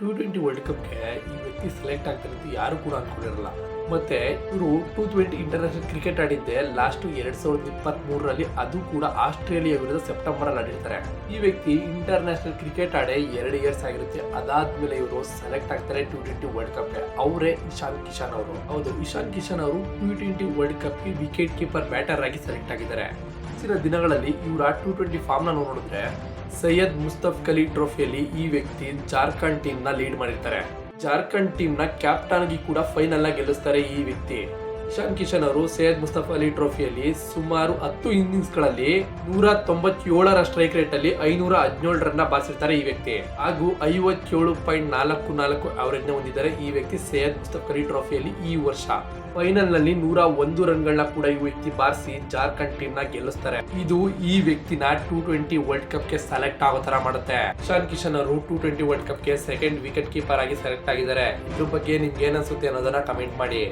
T20 world ಕಪ್ಗೆ ಈ ವ್ಯಕ್ತಿ select ಆಗ್ತಾರೆ ಅಂತ ಯಾರು ಕೂಡ ಅನ್ಕೊಂಡಿರಲ್ಲ. ಮತ್ತೆ ಇವರು T20 ಇಂಟರ್ನ್ಯಾಷನಲ್ ಕ್ರಿಕೆಟ್ ಆಡಿದ್ದೆ ಲಾಸ್ಟ್ 2023ರಲ್ಲಿ, ಅದು ಕೂಡ ಆಸ್ಟ್ರೇಲಿಯಾ ವಿರುದ್ಧ ಸೆಪ್ಟೆಂಬರ್ ಅಲ್ಲಿ ಆಡಿರ್ತಾರೆ. ಈ ವ್ಯಕ್ತಿ ಇಂಟರ್ನ್ಯಾಷನಲ್ ಕ್ರಿಕೆಟ್ ಆಡಿ 2 ಇಯರ್ಸ್ ಆಗಿರುತ್ತೆ. ಅದಾದ್ಮೇಲೆ ಇವರು ಸೆಲೆಕ್ಟ್ ಆಗ್ತಾರೆ T20 ವರ್ಲ್ಡ್ ಕಪ್ಗೆ. ಅವರೇ ಇಶಾನ್ ಕಿಶನ್ ಅವರು. ಹೌದು, ಇಶಾನ್ ಕಿಶನ್ ಅವರು T20 ವರ್ಲ್ಡ್ ಕಪ್ಗೆ ವಿಕೆಟ್ ಕೀಪರ್ ಬ್ಯಾಟರ್ ಆಗಿ ಸೆಲೆಕ್ಟ್ ಆಗಿದ್ದಾರೆ. ಇತ್ತೀಚಿನ ದಿನಗಳಲ್ಲಿ ಇವರ T20 ಫಾರ್ಮ್ ನ ನೋಡಿದ್ರೆ ಸೈಯದ್ ಮುಸ್ತಫ್ ಅಲಿ ಟ್ರೋಫಿಯಲ್ಲಿ ಈ ವ್ಯಕ್ತಿ ಜಾರ್ಖಂಡ್ ಟೀಮ್ ನ ಲೀಡ್ ಮಾಡಿರ್ತಾರೆ. ಜಾರ್ಖಂಡ್ ಟೀಮ್ ನ ಕ್ಯಾಪ್ಟನ್ ಆಗಿ ಕೂಡ ಫೈನಲ್ ನ ಗೆಲ್ಲಿಸ್ತಾರೆ ಈ ವ್ಯಕ್ತಿ. ಇಶಾನ್ ಕಿಶನ್ ಅವರು ಸೈಯದ್ ಮುಸ್ತಫ್ ಅಲಿ ಟ್ರೋಫಿಯಲ್ಲಿ ಸುಮಾರು 10 ಇನ್ನಿಂಗ್ಸ್ ಗಳಲ್ಲಿ 197ರ ಸ್ಟ್ರೈಕ್ ರೇಟ್ ಅಲ್ಲಿ 517 ರನ್ ಬಾರಿಸಿರ್ತಾರೆ ಈ ವ್ಯಕ್ತಿ. ಹಾಗೂ 57.44 ಅವರೇಜ್ ನ ಹೊಂದಿದ್ದಾರೆ ಈ ವ್ಯಕ್ತಿ ಸೈಯದ್ ಮುಸ್ತಫ್ ಅಲಿ ಟ್ರೋಫಿಯಲ್ಲಿ. ಈ ವರ್ಷ ಫೈನಲ್ ನಲ್ಲಿ 101 ರನ್ಗಳನ್ನ ಕೂಡ ಈ ವ್ಯಕ್ತಿ ಬಾರಿಸಿ ಜಾರ್ಖಂಡ್ ಟೀಮ್ ನ ಗೆಲ್ಲಿಸ್ತಾರೆ. ಇದು ಈ ವ್ಯಕ್ತಿನ T20 ವರ್ಲ್ಡ್ ಕಪ್ ಗೆ ಸೆಲೆಕ್ಟ್ ಆಗೋ ತರ ಮಾಡುತ್ತೆ. ಇಶಾನ್ ಕಿಶನ್ ಅವರು T20 ವರ್ಲ್ಡ್ ಕಪ್ ಗೆ ಸೆಕೆಂಡ್ ವಿಕೆಟ್ ಕೀಪರ್ ಆಗಿ ಸೆಲೆಕ್ಟ್ ಆಗಿದ್ದಾರೆ. ಇದ್ರ ಬಗ್ಗೆ ನಿಮ್ಗೆ ಏನ್ ಅನ್ಸುತ್ತೆ ಅನ್ನೋದನ್ನ ಕಮೆಂಟ್ ಮಾಡಿ.